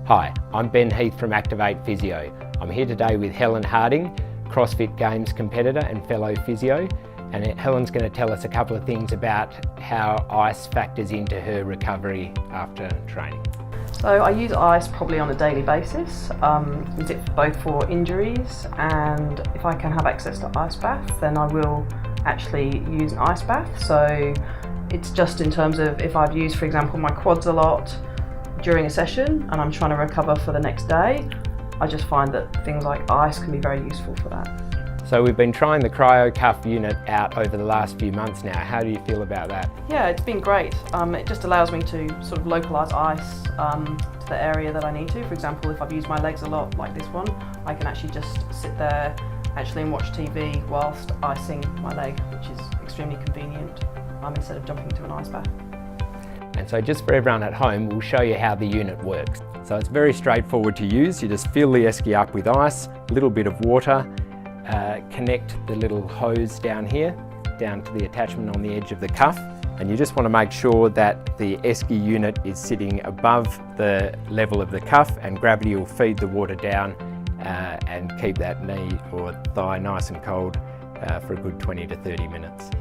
Hi, I'm Ben Heath from Activate Physio. I'm here today with Helen Harding, CrossFit Games competitor and fellow physio, and Helen's going to tell us a couple of things about how ice factors into her recovery after training. So I use ice probably on a daily basis. Use it both for injuries, and if I can have access to ice baths, then I will actually use an ice bath. So it's just in terms of if I've used, for example, my quads a lot during a session and I'm trying to recover for the next day, I just find that things like ice can be very useful for that. So we've been trying the Cryo cuff unit out over the last few months now. How do you feel about that? Yeah, it's been great. It just allows me to sort of localise ice to the area that I need to. For example, if I've used my legs a lot, like this one, I can actually just sit there and watch TV whilst icing my leg, which is extremely convenient instead of jumping into an ice bath. And so just for everyone at home, we'll show you how the unit works. So it's very straightforward to use. You just fill the esky up with ice, a little bit of water, connect the little hose down here, down to the attachment on the edge of the cuff. And you just want to make sure that the esky unit is sitting above the level of the cuff, and gravity will feed the water down and keep that knee or thigh nice and cold for a good 20 to 30 minutes.